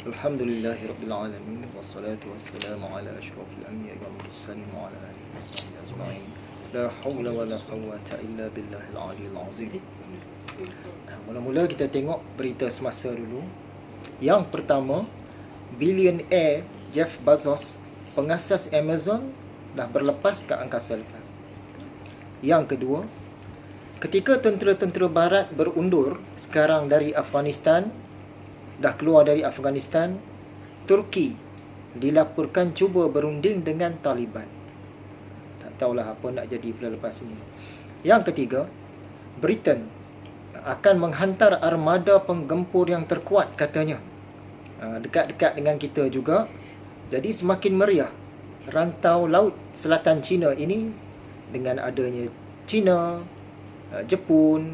Alhamdulillahirabbil alamin wassalatu wassalamu ala asyrafil anbiya'i wal mursalin wa ala alihi washabbihi ajma'in. La haula wala quwwata illa billahil aliyyil azim. Mula-mula kita tengok berita semasa dulu. Yang pertama, billionaire Jeff Bezos, pengasas Amazon, dah berlepas ke angkasa lepas. Yang kedua, ketika tentera-tentera barat berundur sekarang dari Afghanistan, dah keluar dari Afghanistan, Turki dilaporkan cuba berunding dengan Taliban. Tak tahulah apa nak jadi pula lepas ini. Yang ketiga, Britain akan menghantar armada penggempur yang terkuat katanya. Dekat-dekat dengan kita juga. Jadi semakin meriah rantau laut selatan China ini dengan adanya China, Jepun,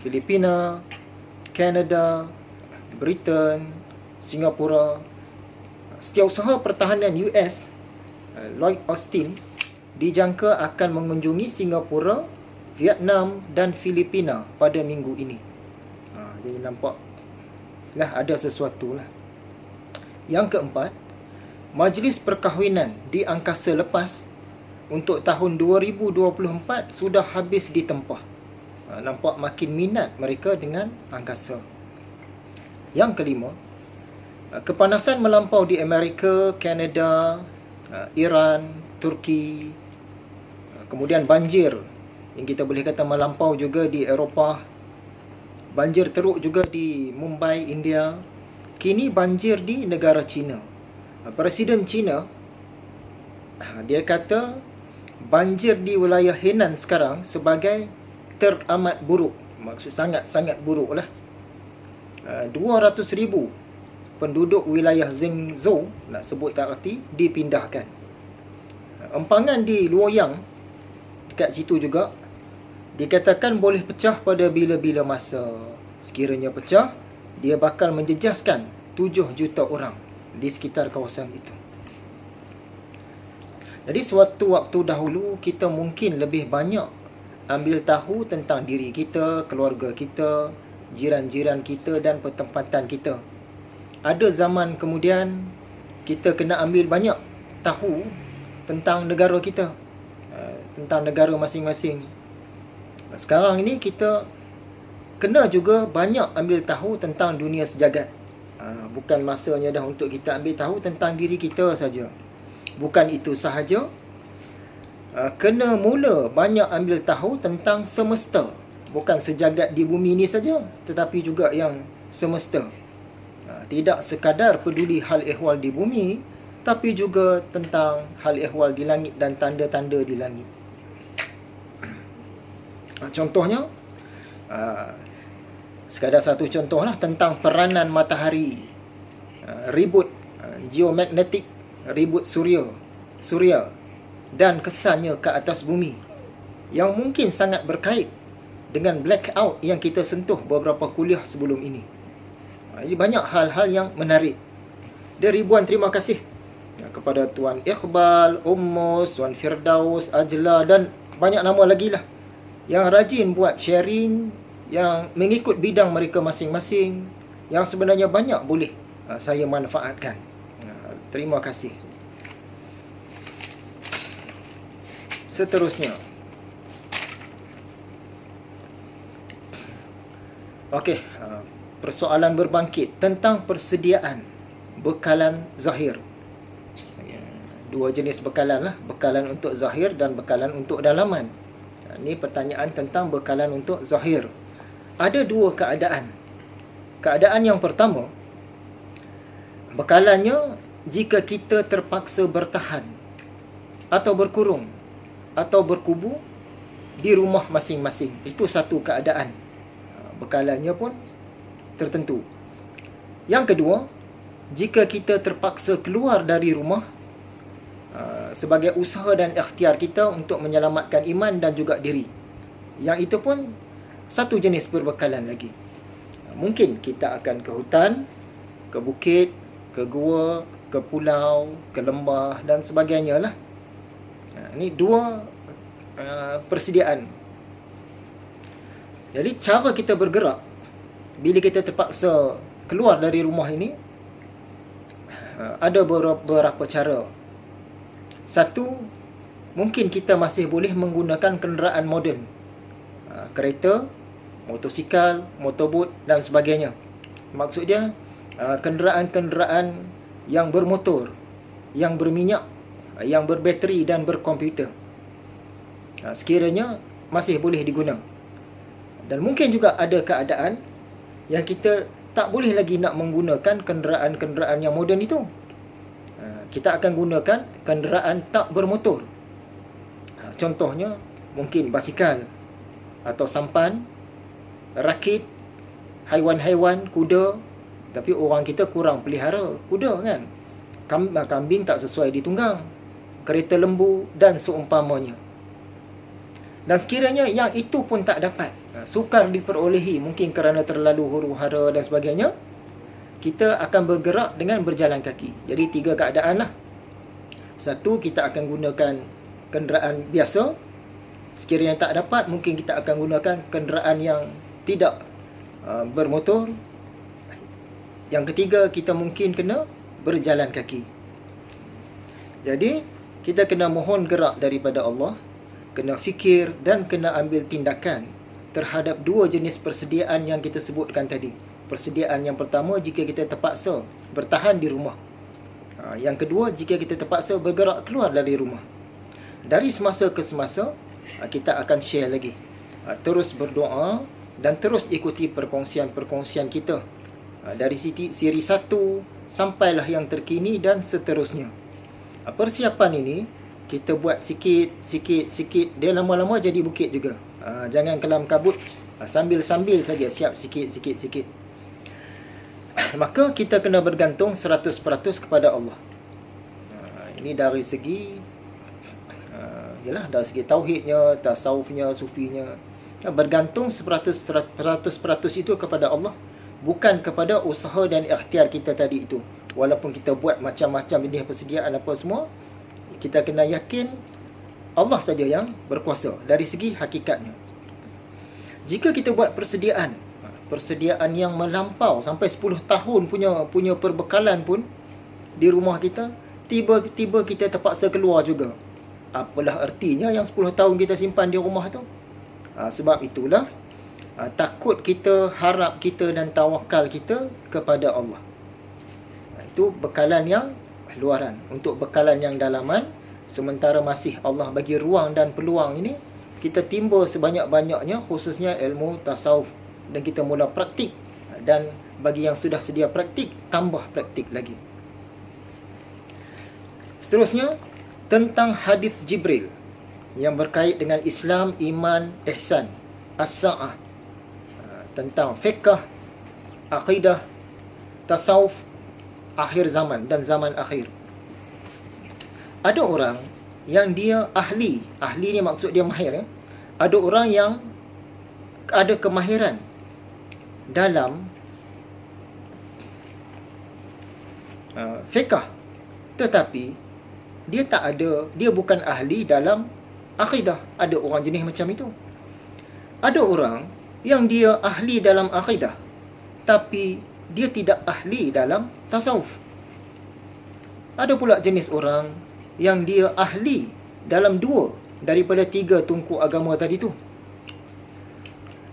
Filipina, Kanada, Britain, Singapura. Setiausaha pertahanan US, Lloyd Austin, dijangka akan mengunjungi Singapura, Vietnam dan Filipina pada minggu ini. Jadi nampak lah ada sesuatu lah. Yang keempat, Majlis Perkahwinan di angkasa lepas untuk tahun 2024 sudah habis ditempah. Nampak makin minat mereka dengan angkasa. Yang kelima, kepanasan melampau di Amerika, Kanada, Iran, Turki. Kemudian banjir yang kita boleh kata melampau juga di Eropah. Banjir teruk juga di Mumbai, India. Kini banjir di negara China. Presiden China, dia kata banjir di wilayah Henan sekarang sebagai teramat buruk. Maksud sangat-sangat buruk lah. 200,000 penduduk wilayah Zhengzhou, nak sebut tak erti, dipindahkan. Empangan di Luoyang, dekat situ juga, dikatakan boleh pecah pada bila-bila masa. Sekiranya pecah, dia bakal menjejaskan 7 juta orang di sekitar kawasan itu. Jadi suatu waktu dahulu, kita mungkin lebih banyak ambil tahu tentang diri kita, keluarga kita, jiran-jiran kita dan pertempatan kita. Ada zaman kemudian kita kena ambil banyak tahu tentang negara kita, tentang negara masing-masing. Sekarang ini kita kena juga banyak ambil tahu tentang dunia sejagat. Bukan masanya dah untuk kita ambil tahu tentang diri kita saja. Bukan itu sahaja, kena mula banyak ambil tahu tentang semesta. Bukan sejagat di bumi ini saja, tetapi juga yang semesta. Tidak sekadar peduli hal ehwal di bumi, tapi juga tentang hal ehwal di langit dan tanda-tanda di langit. Contohnya, sekadar satu contohlah tentang peranan matahari, ribut geomagnetik, ribut suria dan kesannya ke atas bumi, yang mungkin sangat berkait dengan blackout yang kita sentuh beberapa kuliah sebelum ini. Jadi banyak hal-hal yang menarik. Dan ribuan terima kasih kepada Tuan Iqbal, Ummus, Tuan Firdaus, Ajla dan banyak nama lagi lah yang rajin buat sharing, yang mengikut bidang mereka masing-masing, yang sebenarnya banyak boleh saya manfaatkan. Terima kasih. Seterusnya, okey, persoalan berbangkit tentang persediaan bekalan zahir. Dua jenis bekalan lah, bekalan untuk zahir dan bekalan untuk dalaman. Ini pertanyaan tentang bekalan untuk zahir. Ada dua keadaan. Keadaan yang pertama, bekalannya jika kita terpaksa bertahan atau berkurung atau berkubu di rumah masing-masing. Itu satu keadaan. Bekalannya pun tertentu. Yang kedua, jika kita terpaksa keluar dari rumah sebagai usaha dan ikhtiar kita untuk menyelamatkan iman dan juga diri. Yang itu pun satu jenis perbekalan lagi. Mungkin kita akan ke hutan, ke bukit, ke gua, ke pulau, ke lembah dan sebagainya lah. Ini dua persediaan. Jadi cara kita bergerak bila kita terpaksa keluar dari rumah ini, ada beberapa cara. Satu, mungkin kita masih boleh menggunakan kenderaan moden. Kereta, motosikal, motorbot dan sebagainya. Maksud dia, kenderaan-kenderaan yang bermotor, yang berminyak, yang berbateri dan berkomputer. Sekiranya masih boleh digunakan. Dan mungkin juga ada keadaan yang kita tak boleh lagi nak menggunakan kenderaan-kenderaan yang moden itu. Kita akan gunakan kenderaan tak bermotor. Contohnya, mungkin basikal atau sampan, rakit, haiwan-haiwan, kuda. Tapi orang kita kurang pelihara kuda kan. Kambing tak sesuai ditunggang, kereta lembu dan seumpamanya. Dan sekiranya yang itu pun tak dapat, sukar diperolehi, mungkin kerana terlalu huru-hara dan sebagainya, kita akan bergerak dengan berjalan kaki. Jadi 3 keadaan lah. Satu, kita akan gunakan kenderaan biasa. Sekiranya tak dapat, mungkin kita akan gunakan kenderaan yang tidak bermotor. Yang ketiga, kita mungkin kena berjalan kaki. Jadi, kita kena mohon gerak daripada Allah, kena fikir dan kena ambil tindakan terhadap 2 jenis persediaan yang kita sebutkan tadi. Persediaan yang pertama, jika kita terpaksa bertahan di rumah. Yang kedua, jika kita terpaksa bergerak keluar dari rumah. Dari semasa ke semasa, kita akan share lagi. Terus berdoa dan terus ikuti perkongsian-perkongsian kita. Dari siri 1 sampailah yang terkini dan seterusnya. Persiapan ini kita buat sikit, dia lama-lama jadi bukit juga. Jangan kelam kabut, sambil-sambil saja siap sikit. Maka kita kena bergantung 100% kepada Allah. Ini dari segi dari segi tauhidnya, tasawufnya, sufinya. Bergantung 100% itu kepada Allah, bukan kepada usaha dan ikhtiar kita tadi itu. Walaupun kita buat macam-macam jenis persediaan apa semua, kita kena yakin Allah saja yang berkuasa dari segi hakikatnya. Jika kita buat persediaan yang melampau sampai 10 tahun punya perbekalan pun di rumah kita, tiba-tiba kita terpaksa keluar juga. Apalah artinya yang 10 tahun kita simpan di rumah tu? Sebab itulah takut kita, harap kita dan tawakal kita kepada Allah. Itu bekalan yang luaran. Untuk bekalan yang dalaman, sementara masih Allah bagi ruang dan peluang ini, kita timba sebanyak-banyaknya, khususnya ilmu tasawuf, dan kita mula praktik. Dan bagi yang sudah sedia praktik, tambah praktik lagi. Seterusnya, tentang hadis Jibril yang berkait dengan Islam, iman, ihsan, as-sa'ah, tentang fiqh, akidah, tasawuf, akhir zaman dan zaman akhir. Ada orang yang dia ahli ni maksud dia mahir. Ada orang yang ada kemahiran dalam fiqh, tetapi dia bukan ahli dalam akidah. Ada orang jenis macam itu. Ada orang yang dia ahli dalam akidah, tapi dia tidak ahli dalam tasawuf. Ada pula jenis orang yang dia ahli dalam 2 daripada 3 tungku agama tadi tu.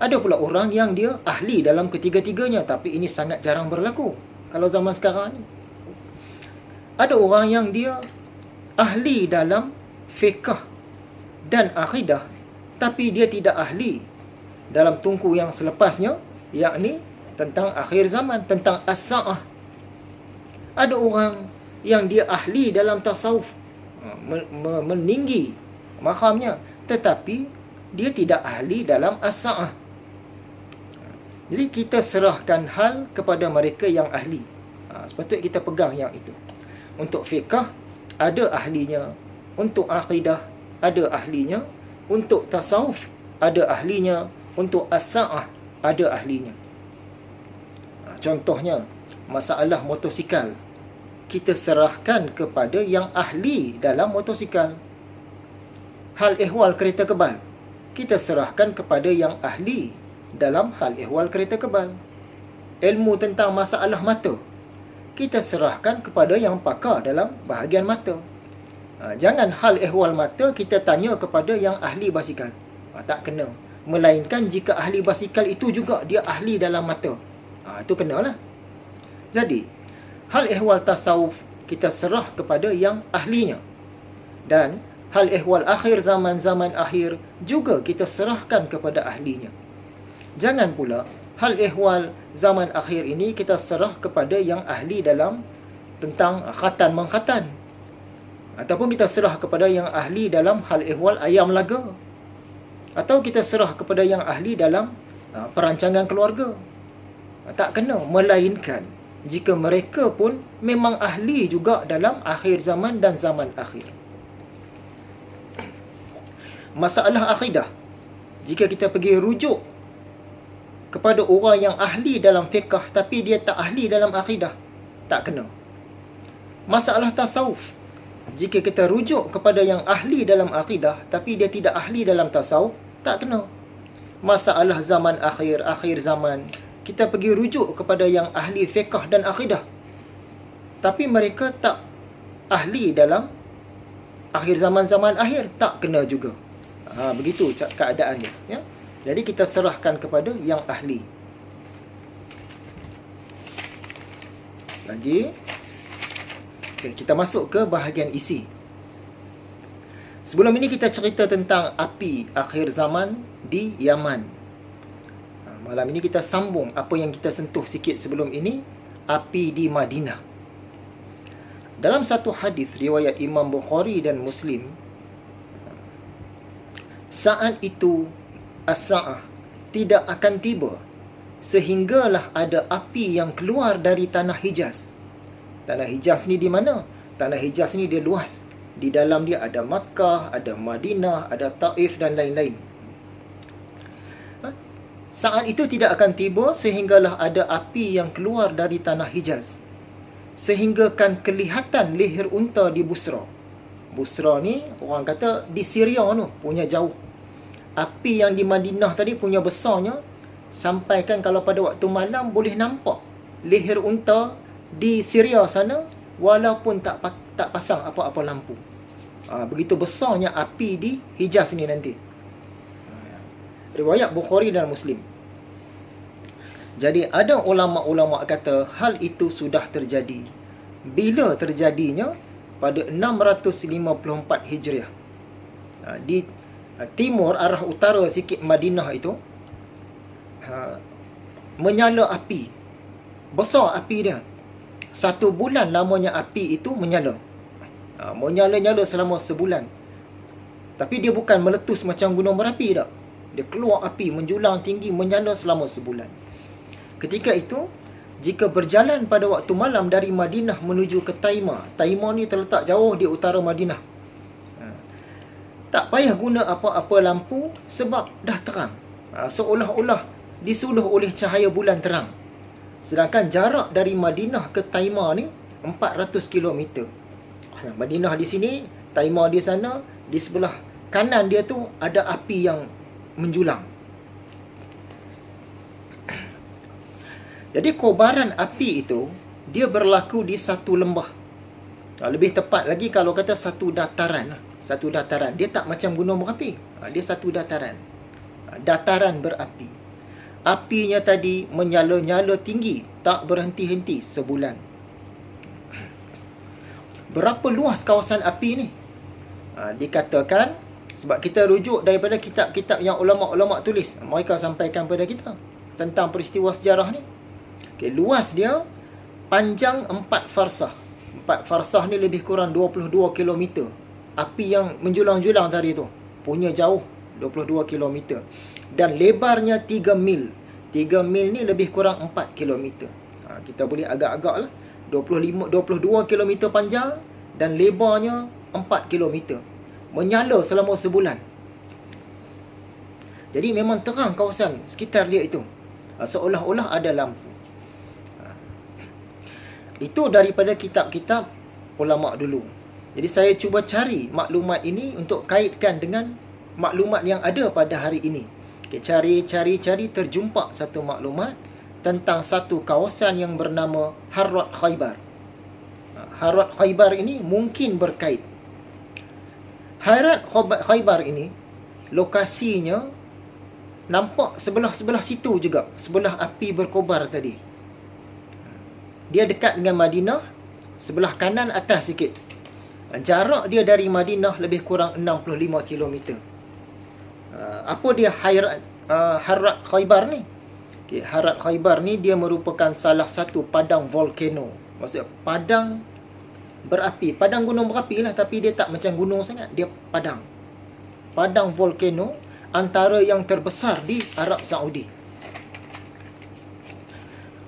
Ada pula orang yang dia ahli dalam ketiga-tiganya, tapi ini sangat jarang berlaku kalau zaman sekarang ni. Ada orang yang dia ahli dalam fiqh dan akidah, tapi dia tidak ahli dalam tungku yang selepasnya, yakni tentang akhir zaman, tentang as-sa'ah. Ada orang yang dia ahli dalam tasawuf, meninggi makamnya, tetapi dia tidak ahli dalam as-sa'ah. Jadi kita serahkan hal kepada mereka yang ahli. Sepatutnya kita pegang yang itu. Untuk fiqh ada ahlinya, untuk akidah ada ahlinya, untuk tasawuf ada ahlinya, untuk as-sa'ah ada ahlinya. Contohnya, masalah motosikal, kita serahkan kepada yang ahli dalam motosikal. Hal ehwal kereta kebal, kita serahkan kepada yang ahli dalam hal ehwal kereta kebal. Ilmu tentang masalah mata, kita serahkan kepada yang pakar dalam bahagian mata. Jangan hal ehwal mata kita tanya kepada yang ahli basikal. Tak kena. Melainkan jika ahli basikal itu juga dia ahli dalam mata. Itu kenalah. Jadi, hal ehwal tasawuf kita serah kepada yang ahlinya. Dan hal ehwal akhir zaman akhir juga kita serahkan kepada ahlinya. Jangan pula hal ehwal zaman akhir ini kita serah kepada yang ahli dalam tentang khatan mengkhatan. Ataupun kita serah kepada yang ahli dalam hal ehwal ayam laga. Atau kita serah kepada yang ahli dalam perancangan keluarga. Tak kena. Melainkan jika mereka pun memang ahli juga dalam akhir zaman dan zaman akhir. Masalah akidah, jika kita pergi rujuk kepada orang yang ahli dalam fiqh tapi dia tak ahli dalam akidah, tak kena. Masalah tasawuf, jika kita rujuk kepada yang ahli dalam akidah tapi dia tidak ahli dalam tasawuf, tak kena. Masalah zaman akhir zaman, kita pergi rujuk kepada yang ahli fiqh dan akidah tapi mereka tak ahli dalam akhir zaman akhir, tak kena juga. Begitu keadaannya, ya. Jadi kita serahkan kepada yang ahli. Lagi, kita masuk ke bahagian isi. Sebelum ini kita cerita tentang api akhir zaman di Yaman. Malam ini kita sambung apa yang kita sentuh sikit sebelum ini, api di Madinah. Dalam satu hadis riwayat Imam Bukhari dan Muslim, saat itu as-sa'ah tidak akan tiba sehinggalah ada api yang keluar dari tanah Hijaz. Tanah Hijaz ni di mana? Tanah Hijaz ni dia luas. Di dalam dia ada Makkah, ada Madinah, ada Taif dan lain-lain. Saat itu tidak akan tiba sehinggalah ada api yang keluar dari tanah Hijaz, sehinggakan kelihatan leher unta di Busra. Busra ni orang kata di Syria tu, punya jauh. Api yang di Madinah tadi punya besarnya, sampaikan kalau pada waktu malam boleh nampak leher unta di Syria sana walaupun tak pasang apa-apa lampu. Begitu besarnya api di Hijaz ni nanti. Riwayat Bukhari dan Muslim. Jadi ada ulama-ulama kata hal itu sudah terjadi. Bila terjadinya? Pada 654 Hijriah. Di timur, arah utara sikit Madinah itu, menyala api. Besar api dia. 1 bulan lamanya api itu menyala. Menyala-nyala selama sebulan. Tapi dia bukan meletus macam gunung berapi tak. Dia keluar api, menjulang tinggi, menyala selama sebulan. Ketika itu, jika berjalan pada waktu malam dari Madinah menuju ke Taimah. Taimah ni terletak jauh di utara Madinah. Tak payah guna apa-apa lampu sebab dah terang. Seolah-olah disuluh oleh cahaya bulan terang. Sedangkan jarak dari Madinah ke Taimah ni 400 km. Madinah di sini, Taimah di sana, di sebelah kanan dia tu ada api yang menjulang. Jadi kobaran api itu dia berlaku di satu lembah. Lebih tepat lagi kalau kata satu dataran. Satu dataran. Dia tak macam gunung berapi. Dia satu dataran. Dataran berapi. Apinya tadi menyala-nyala tinggi, tak berhenti-henti sebulan. Berapa luas kawasan api ni? Dikatakan, sebab kita rujuk daripada kitab-kitab yang ulama-ulama tulis. Mereka sampaikan kepada kita tentang peristiwa sejarah ni. Luas dia panjang 4 farsah. 4 farsah ni lebih kurang 22 km. Api yang menjulang-julang tadi tu punya jauh 22 km. Dan lebarnya 3 mil. 3 mil ni lebih kurang 4 km. Kita boleh agak-agak lah. 22 km panjang dan lebarnya 4 km. Menyala selama sebulan. Jadi memang terang kawasan sekitar dia itu. Seolah-olah ada lampu. Itu daripada kitab-kitab ulama dulu. Jadi saya cuba cari maklumat ini untuk kaitkan dengan maklumat yang ada pada hari ini. Cari terjumpa satu maklumat tentang satu kawasan yang bernama Harrat Khaybar. Harrat Khaybar ini mungkin berkait. Harrat Khaybar ini lokasinya nampak sebelah-sebelah situ juga, sebelah api berkobar tadi. Dia dekat dengan Madinah, sebelah kanan atas sikit. Jarak dia dari Madinah lebih kurang 65 km. Apa dia Harrat Khaybar ni? Okay, Harrat Khaybar ni dia merupakan salah satu padang volcano. Maksudnya padang berapi, padang gunung berapi lah, tapi dia tak macam gunung sangat, dia padang. Padang volcano antara yang terbesar di Arab Saudi.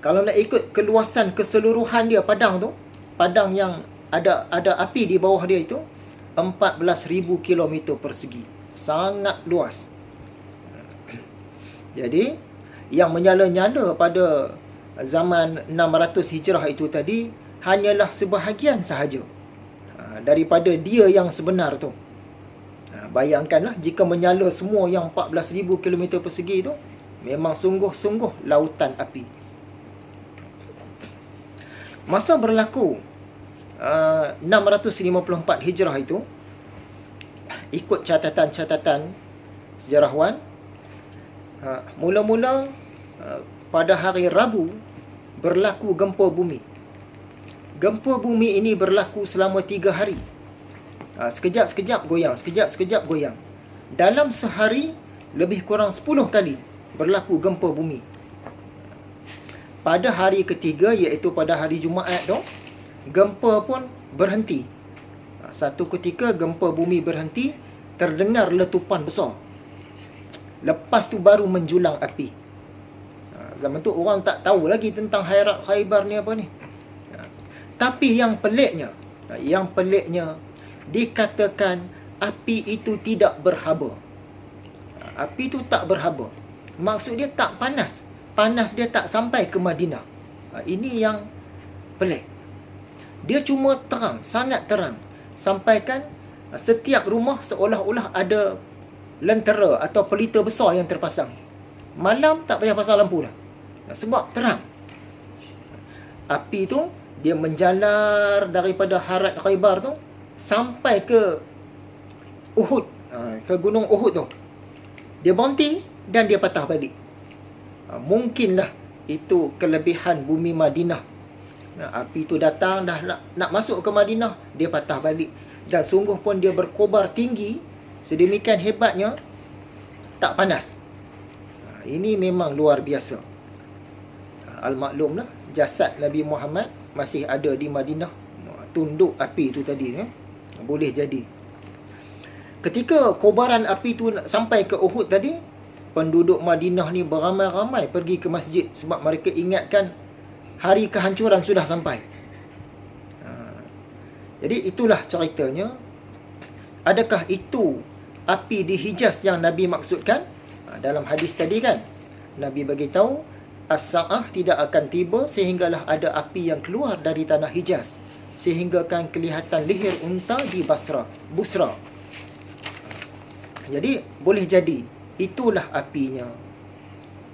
Kalau nak ikut keluasan keseluruhan dia padang tu, padang yang ada api di bawah dia itu 14,000 km persegi. Sangat luas. Jadi yang menyala-nyala pada zaman 600 Hijrah itu tadi hanyalah sebahagian sahaja daripada dia yang sebenar tu. Bayangkanlah jika menyala semua yang 14,000 km persegi itu, memang sungguh-sungguh lautan api. Masa berlaku 654 Hijrah itu, ikut catatan-catatan sejarawan, mula-mula pada hari Rabu berlaku gempa bumi. Gempa bumi ini berlaku selama 3 hari. Sekejap-sekejap goyang, sekejap-sekejap goyang. Dalam sehari, lebih kurang 10 kali berlaku gempa bumi. Pada hari ketiga, iaitu pada hari Jumaat tu, gempa pun berhenti. Satu ketika gempa bumi berhenti, terdengar letupan besar. Lepas tu baru menjulang api. Zaman tu orang tak tahu lagi tentang Harrat Khaybar ni apa ni. Tapi yang peliknya, dikatakan api itu tidak berhaba. Api itu tak berhaba. Maksud dia tak panas. Panas dia tak sampai ke Madinah. Ini yang pelik. Dia cuma terang, sangat terang. Sampaikan setiap rumah seolah-olah ada lentera atau pelita besar yang terpasang. Malam tak payah pasang lampu dah. Sebab terang. Api tu dia menjalar daripada Harrat Khaybar tu sampai ke Uhud, ke gunung Uhud tu. Dia berhenti dan dia patah balik. Mungkinlah itu kelebihan bumi Madinah. Api tu datang dah nak masuk ke Madinah, dia patah balik. Dan sungguh pun dia berkobar tinggi, sedemikian hebatnya, tak panas. Ini memang luar biasa. Al-maklumlah, jasad Nabi Muhammad masih ada di Madinah. Tunduk api tu tadi, boleh jadi. Ketika kobaran api tu sampai ke Uhud tadi, penduduk Madinah ni beramai-ramai pergi ke masjid sebab mereka ingatkan hari kehancuran sudah sampai. Jadi itulah ceritanya. Adakah itu api di Hijaz yang Nabi maksudkan? Dalam hadis tadi kan, Nabi bagi tahu as-sa'ah tidak akan tiba sehinggalah ada api yang keluar dari tanah Hijaz, sehingga kan kelihatan leher unta di Busra. Jadi boleh jadi itulah apinya.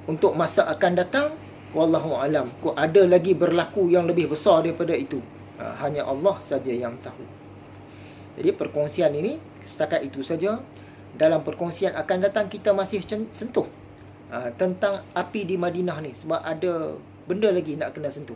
Untuk masa akan datang, wallahu alam, kok ada lagi berlaku yang lebih besar daripada itu. Hanya Allah saja yang tahu. Jadi perkongsian ini setakat itu saja. Dalam perkongsian akan datang kita masih sentuh tentang api di Madinah ni, sebab ada benda lagi nak kena sentuh.